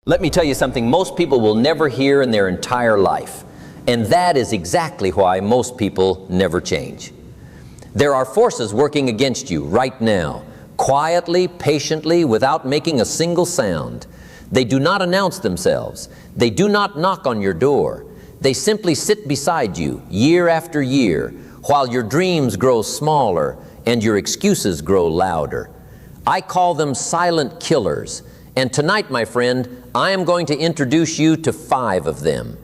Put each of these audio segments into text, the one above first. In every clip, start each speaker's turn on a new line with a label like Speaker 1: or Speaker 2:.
Speaker 1: Let me tell you something most people will never hear in their entire life, and that is exactly why most people never change. There are forces working against you right now, quietly, patiently, without making a single sound. They do not announce themselves. They do not knock on your door. They simply sit beside you year after year while your dreams grow smaller and your excuses grow louder. I call them silent killers. And tonight, my friend, I am going to introduce you to 5 of them.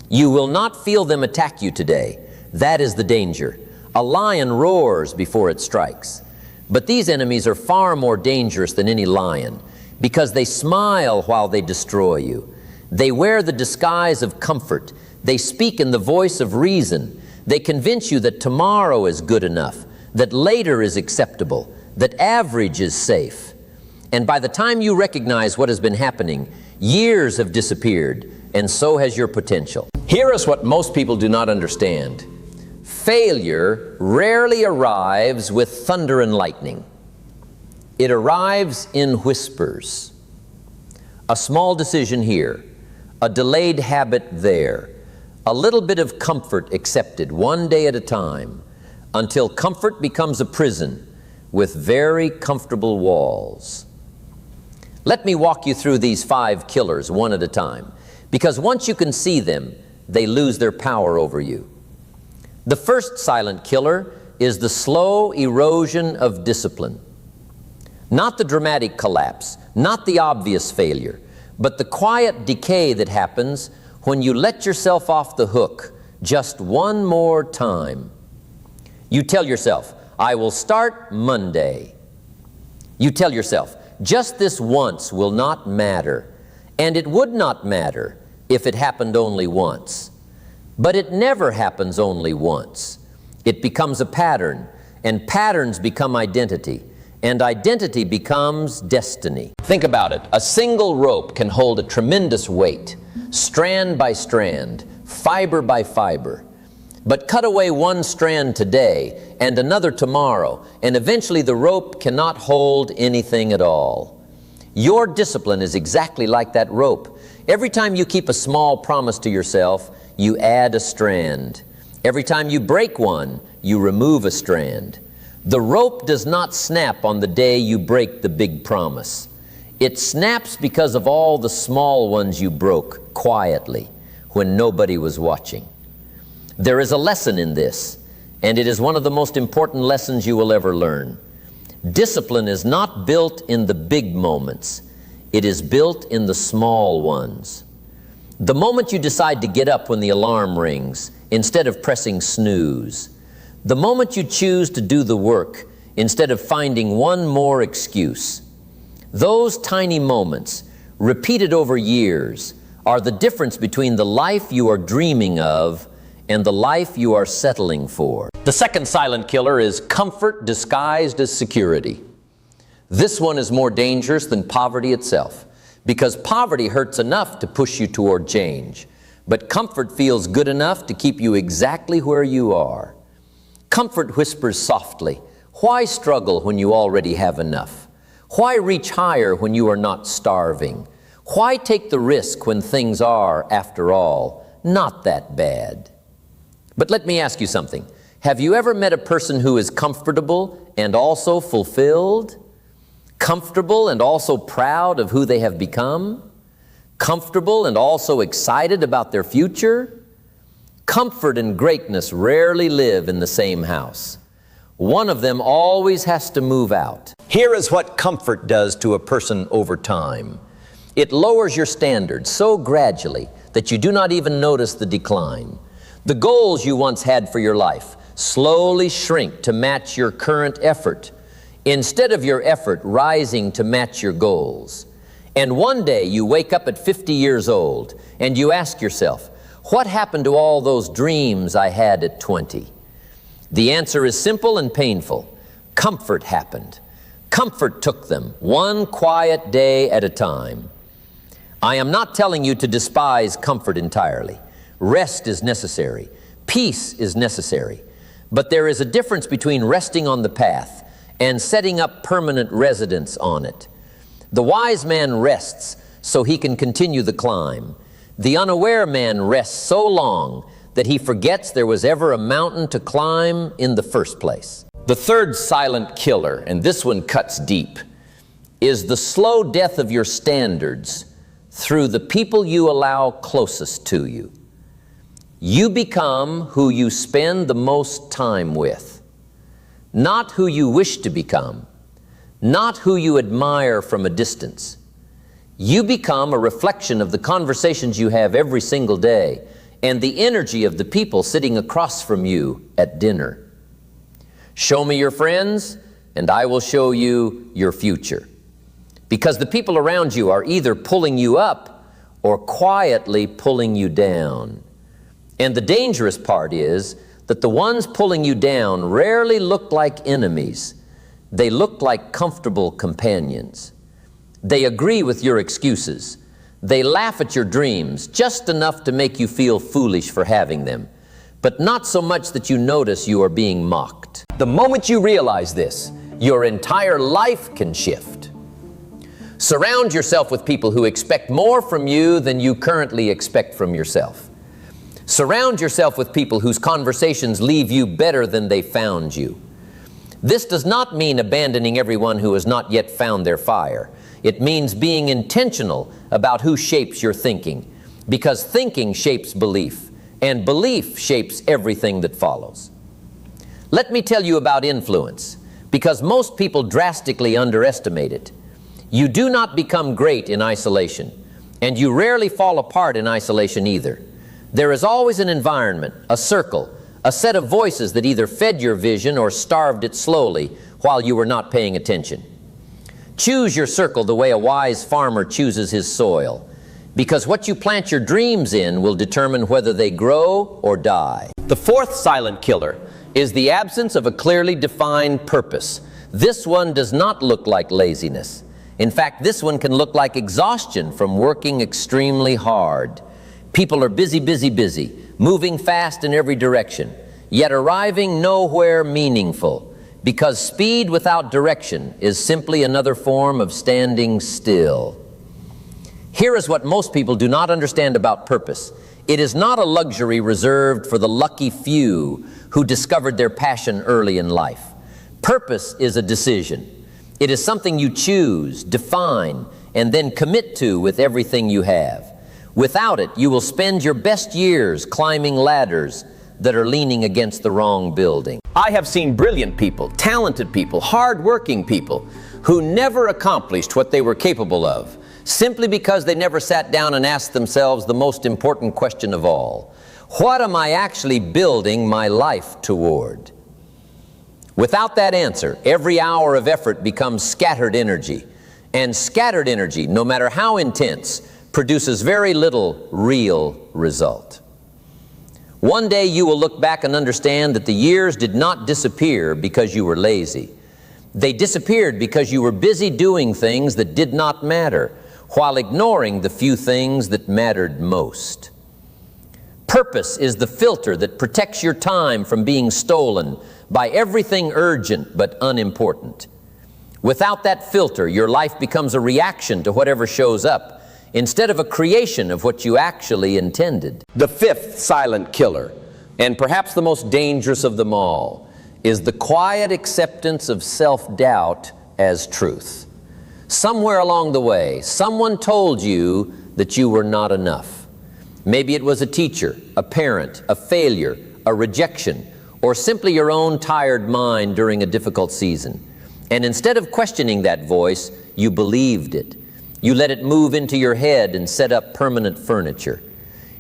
Speaker 1: You will not feel them attack you today. That is the danger. A lion roars before it strikes. But these enemies are far more dangerous than any lion because they smile while they destroy you. They wear the disguise of comfort. They speak in the voice of reason. They convince you that tomorrow is good enough, that later is acceptable, that average is safe. And by the time you recognize what has been happening, years have disappeared, and so has your potential. Here is what most people do not understand. Failure rarely arrives with thunder and lightning. It arrives in whispers. A small decision here, a delayed habit there, a little bit of comfort accepted one day at a time, until comfort becomes a prison with very comfortable walls. Let me walk you through these 5 killers one at a time, because once you can see them, they lose their power over you. The first silent killer is the slow erosion of discipline. Not the dramatic collapse, not the obvious failure, but the quiet decay that happens when you let yourself off the hook just one more time. You tell yourself, I will start Monday. You tell yourself, just this once will not matter, and it would not matter if it happened only once. But it never happens only once. It becomes a pattern, and patterns become identity, and identity becomes destiny. Think about it. A single rope can hold a tremendous weight, strand by strand, fiber by fiber. But cut away one strand today and another tomorrow, and eventually the rope cannot hold anything at all. Your discipline is exactly like that rope. Every time you keep a small promise to yourself, you add a strand. Every time you break one, you remove a strand. The rope does not snap on the day you break the big promise. It snaps because of all the small ones you broke quietly when nobody was watching. There is a lesson in this, and it is one of the most important lessons you will ever learn. Discipline is not built in the big moments. It is built in the small ones. The moment you decide to get up when the alarm rings, instead of pressing snooze. The moment you choose to do the work, instead of finding one more excuse. Those tiny moments, repeated over years, are the difference between the life you are dreaming of and the life you are settling for. The second silent killer is comfort disguised as security. This one is more dangerous than poverty itself, because poverty hurts enough to push you toward change, but comfort feels good enough to keep you exactly where you are. Comfort whispers softly, why struggle when you already have enough? Why reach higher when you are not starving? Why take the risk when things are, after all, not that bad? But let me ask you something. Have you ever met a person who is comfortable and also fulfilled? Comfortable and also proud of who they have become? Comfortable and also excited about their future? Comfort and greatness rarely live in the same house. One of them always has to move out. Here is what comfort does to a person over time. It lowers your standards so gradually that you do not even notice the decline. The goals you once had for your life slowly shrink to match your current effort, instead of your effort rising to match your goals. And one day you wake up at 50 years old and you ask yourself, what happened to all those dreams I had at 20? The answer is simple and painful. Comfort happened. Comfort took them, one quiet day at a time. I am not telling you to despise comfort entirely. Rest is necessary. Peace is necessary. But there is a difference between resting on the path and setting up permanent residence on it. The wise man rests so he can continue the climb. The unaware man rests so long that he forgets there was ever a mountain to climb in the first place. The third silent killer, and this one cuts deep, is the slow death of your standards through the people you allow closest to you. You become who you spend the most time with, not who you wish to become, not who you admire from a distance. You become a reflection of the conversations you have every single day and the energy of the people sitting across from you at dinner. Show me your friends, and I will show you your future. Because the people around you are either pulling you up or quietly pulling you down. And the dangerous part is that the ones pulling you down rarely look like enemies. They look like comfortable companions. They agree with your excuses. They laugh at your dreams just enough to make you feel foolish for having them, but not so much that you notice you are being mocked. The moment you realize this, your entire life can shift. Surround yourself with people who expect more from you than you currently expect from yourself. Surround yourself with people whose conversations leave you better than they found you. This does not mean abandoning everyone who has not yet found their fire. It means being intentional about who shapes your thinking, because thinking shapes belief, and belief shapes everything that follows. Let me tell you about influence, because most people drastically underestimate it. You do not become great in isolation, and you rarely fall apart in isolation either. There is always an environment, a circle, a set of voices that either fed your vision or starved it slowly while you were not paying attention. Choose your circle the way a wise farmer chooses his soil, because what you plant your dreams in will determine whether they grow or die. The fourth silent killer is the absence of a clearly defined purpose. This one does not look like laziness. In fact, this one can look like exhaustion from working extremely hard. People are busy, moving fast in every direction, yet arriving nowhere meaningful, because speed without direction is simply another form of standing still. Here is what most people do not understand about purpose. It is not a luxury reserved for the lucky few who discovered their passion early in life. Purpose is a decision. It is something you choose, define, and then commit to with everything you have. Without it, you will spend your best years climbing ladders that are leaning against the wrong building. I have seen brilliant people, talented people, hard-working people who never accomplished what they were capable of, simply because they never sat down and asked themselves the most important question of all: what am I actually building my life toward? Without that answer, every hour of effort becomes scattered energy, and scattered energy, no matter how intense, produces very little real result. One day you will look back and understand that the years did not disappear because you were lazy. They disappeared because you were busy doing things that did not matter, while ignoring the few things that mattered most. Purpose is the filter that protects your time from being stolen by everything urgent but unimportant. Without that filter, your life becomes a reaction to whatever shows up, instead of a creation of what you actually intended. The fifth silent killer, and perhaps the most dangerous of them all, is the quiet acceptance of self-doubt as truth. Somewhere along the way, someone told you that you were not enough. Maybe it was a teacher, a parent, a failure, a rejection, or simply your own tired mind during a difficult season. And instead of questioning that voice, you believed it. You let it move into your head and set up permanent furniture.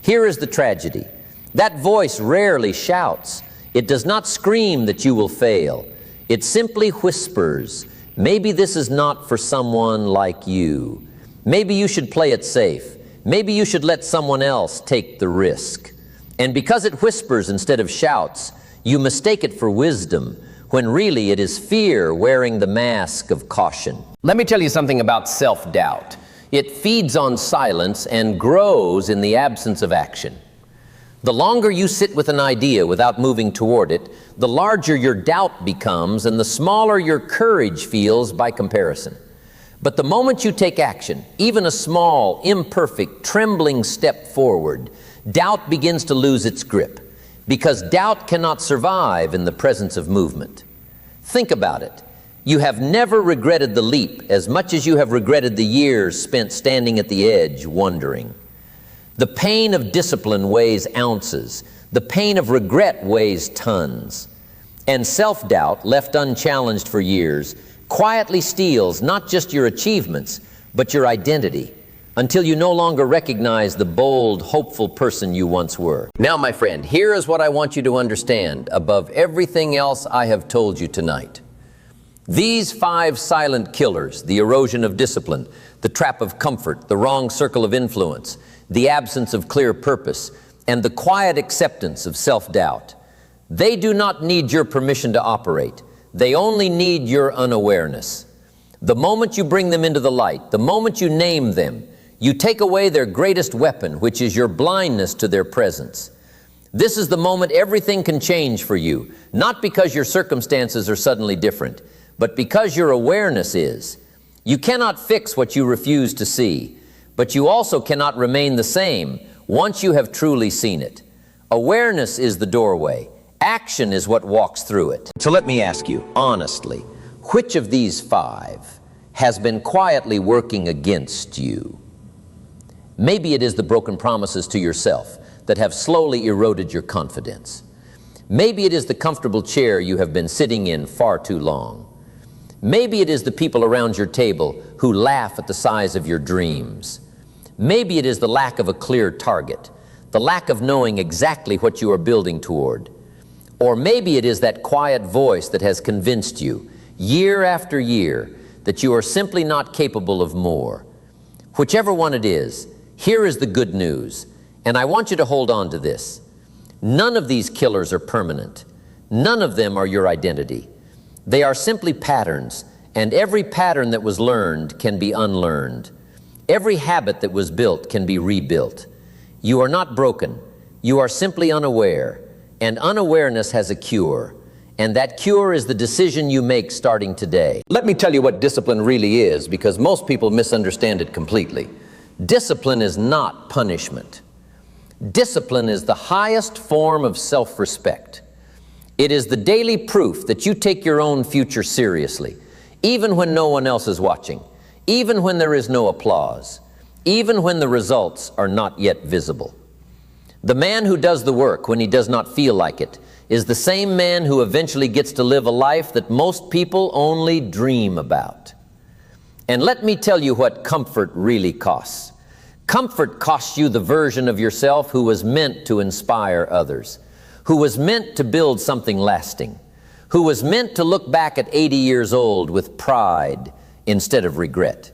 Speaker 1: Here is the tragedy. That voice rarely shouts. It does not scream that you will fail. It simply whispers, maybe this is not for someone like you. Maybe you should play it safe. Maybe you should let someone else take the risk. And because it whispers instead of shouts, you mistake it for wisdom, when really it is fear wearing the mask of caution. Let me tell you something about self-doubt. It feeds on silence and grows in the absence of action. The longer you sit with an idea without moving toward it, the larger your doubt becomes and the smaller your courage feels by comparison. But the moment you take action, even a small, imperfect, trembling step forward, doubt begins to lose its grip, because doubt cannot survive in the presence of movement. Think about it. You have never regretted the leap as much as you have regretted the years spent standing at the edge, wondering. The pain of discipline weighs ounces. The pain of regret weighs tons. And self-doubt, left unchallenged for years, quietly steals not just your achievements, but your identity, until you no longer recognize the bold, hopeful person you once were. Now, my friend, here is what I want you to understand above everything else I have told you tonight. These 5 silent killers, the erosion of discipline, the trap of comfort, the wrong circle of influence, the absence of clear purpose, and the quiet acceptance of self-doubt, they do not need your permission to operate. They only need your unawareness. The moment you bring them into the light, the moment you name them, you take away their greatest weapon, which is your blindness to their presence. This is the moment everything can change for you, not because your circumstances are suddenly different, but because your awareness is. You cannot fix what you refuse to see, but you also cannot remain the same once you have truly seen it. Awareness is the doorway. Action is what walks through it. So let me ask you, honestly, which of these 5 has been quietly working against you? Maybe it is the broken promises to yourself that have slowly eroded your confidence. Maybe it is the comfortable chair you have been sitting in far too long. Maybe it is the people around your table who laugh at the size of your dreams. Maybe it is the lack of a clear target, the lack of knowing exactly what you are building toward. Or maybe it is that quiet voice that has convinced you, year after year, that you are simply not capable of more. Whichever one it is, here is the good news, and I want you to hold on to this. None of these killers are permanent. None of them are your identity. They are simply patterns, and every pattern that was learned can be unlearned. Every habit that was built can be rebuilt. You are not broken. You are simply unaware, and unawareness has a cure, and that cure is the decision you make starting today. Let me tell you what discipline really is, because most people misunderstand it completely. Discipline is not punishment. Discipline is the highest form of self-respect. It is the daily proof that you take your own future seriously, even when no one else is watching, even when there is no applause, even when the results are not yet visible. The man who does the work when he does not feel like it is the same man who eventually gets to live a life that most people only dream about. And let me tell you what comfort really costs. Comfort costs you the version of yourself who was meant to inspire others, who was meant to build something lasting, who was meant to look back at 80 years old with pride instead of regret.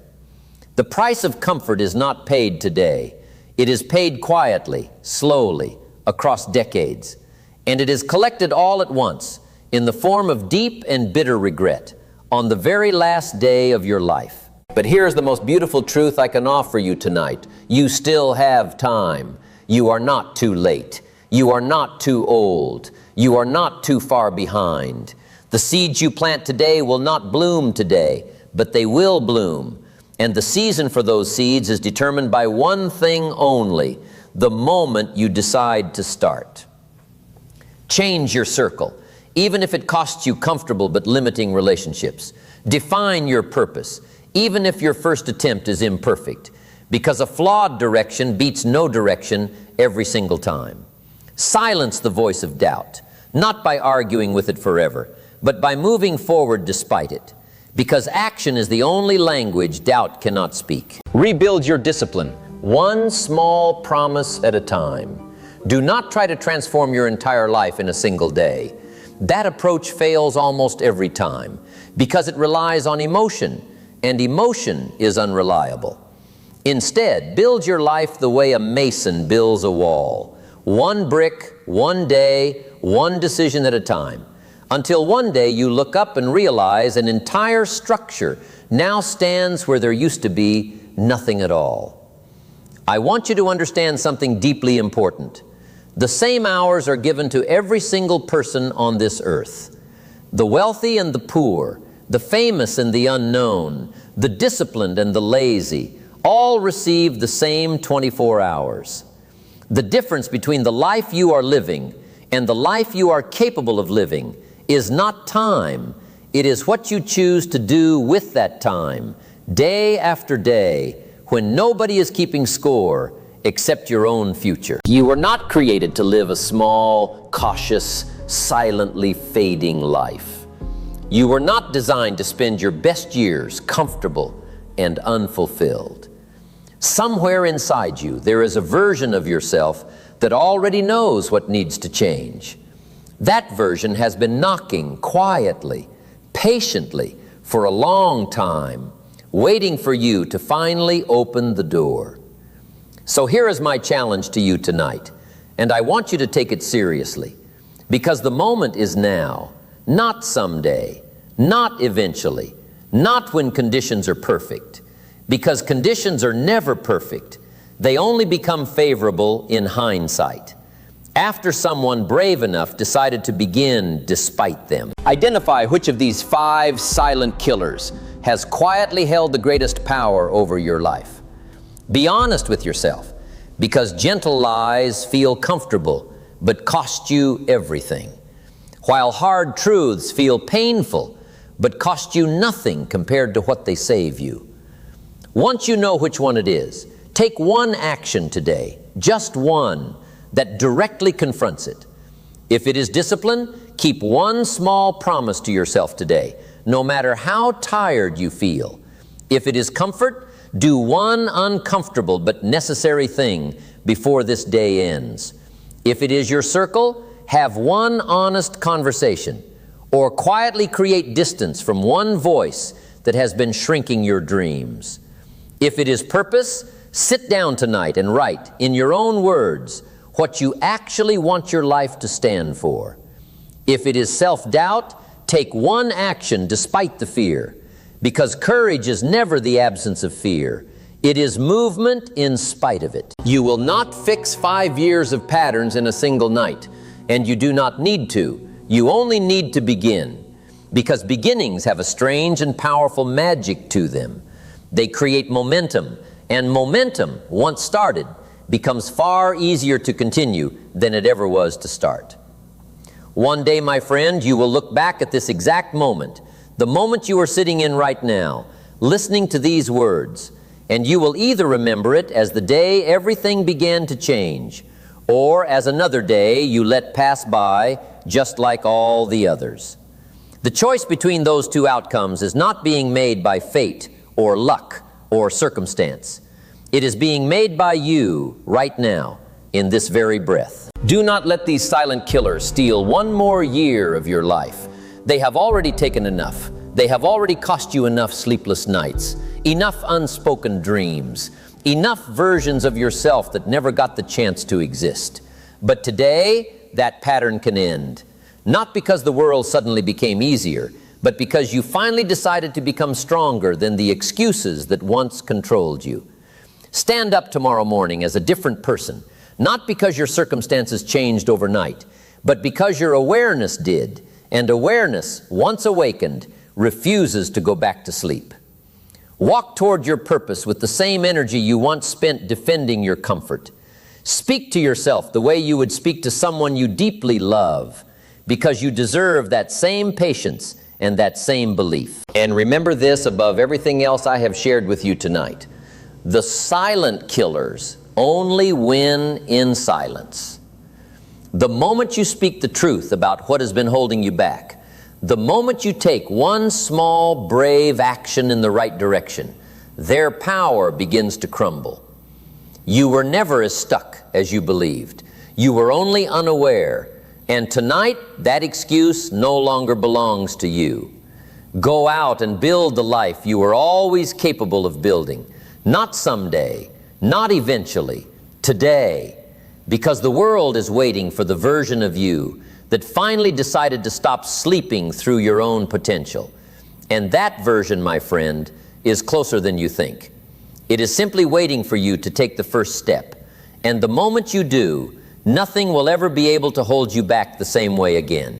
Speaker 1: The price of comfort is not paid today. It is paid quietly, slowly, across decades, and it is collected all at once in the form of deep and bitter regret on the very last day of your life. But here's the most beautiful truth I can offer you tonight. You still have time. You are not too late. You are not too old. You are not too far behind. The seeds you plant today will not bloom today, but they will bloom. And the season for those seeds is determined by one thing only: the moment you decide to start. Change your circle, even if it costs you comfortable but limiting relationships. Define your purpose, even if your first attempt is imperfect, because a flawed direction beats no direction every single time. Silence the voice of doubt, not by arguing with it forever, but by moving forward despite it, because action is the only language doubt cannot speak. Rebuild your discipline, one small promise at a time. Do not try to transform your entire life in a single day. That approach fails almost every time, because it relies on emotion, and emotion is unreliable. Instead, build your life the way a mason builds a wall. One brick, one day, one decision at a time, until one day you look up and realize an entire structure now stands where there used to be nothing at all. I want you to understand something deeply important. The same hours are given to every single person on this earth. The wealthy and the poor, the famous and the unknown, the disciplined and the lazy, all receive the same 24 hours. The difference between the life you are living and the life you are capable of living is not time. It is what you choose to do with that time, day after day, when nobody is keeping score except your own future. You were not created to live a small, cautious, silently fading life. You were not designed to spend your best years comfortable and unfulfilled. Somewhere inside you, there is a version of yourself that already knows what needs to change. That version has been knocking quietly, patiently, for a long time, waiting for you to finally open the door. So here is my challenge to you tonight, and I want you to take it seriously, because the moment is now, not someday, not eventually, not when conditions are perfect, because conditions are never perfect. They only become favorable in hindsight, after someone brave enough decided to begin despite them. Identify which of these 5 silent killers has quietly held the greatest power over your life. Be honest with yourself, because gentle lies feel comfortable but cost you everything, while hard truths feel painful but cost you nothing compared to what they save you. Once you know which one it is, take one action today, just one, that directly confronts it. If it is discipline, keep one small promise to yourself today, no matter how tired you feel. If it is comfort, do one uncomfortable but necessary thing before this day ends. If it is your circle, have one honest conversation, or quietly create distance from one voice that has been shrinking your dreams. If it is purpose, sit down tonight and write, in your own words, what you actually want your life to stand for. If it is self-doubt, take one action despite the fear, because courage is never the absence of fear. It is movement in spite of it. You will not fix 5 years of patterns in a single night, and you do not need to. You only need to begin, because beginnings have a strange and powerful magic to them. They create momentum, and momentum, once started, becomes far easier to continue than it ever was to start. One day, my friend, you will look back at this exact moment, the moment you are sitting in right now, listening to these words, and you will either remember it as the day everything began to change, or as another day you let pass by just like all the others. The choice between those two outcomes is not being made by fate or luck or circumstance. It is being made by you right now, in this very breath. Do not let these silent killers steal one more year of your life. They have already taken enough. They have already cost you enough sleepless nights, enough unspoken dreams, enough versions of yourself that never got the chance to exist. But today, that pattern can end. Not because the world suddenly became easier, but because you finally decided to become stronger than the excuses that once controlled you. Stand up tomorrow morning as a different person, not because your circumstances changed overnight, but because your awareness did, and awareness, once awakened, refuses to go back to sleep. Walk toward your purpose with the same energy you once spent defending your comfort. Speak to yourself the way you would speak to someone you deeply love, because you deserve that same patience and that same belief. And remember this above everything else I have shared with you tonight. The silent killers only win in silence. The moment you speak the truth about what has been holding you back, the moment you take one small, brave action in the right direction, their power begins to crumble. You were never as stuck as you believed. You were only unaware. And tonight, that excuse no longer belongs to you. Go out and build the life you were always capable of building. Not someday, not eventually, today. Because the world is waiting for the version of you that finally decided to stop sleeping through your own potential. And that version, my friend, is closer than you think. It is simply waiting for you to take the first step. And the moment you do, nothing will ever be able to hold you back the same way again.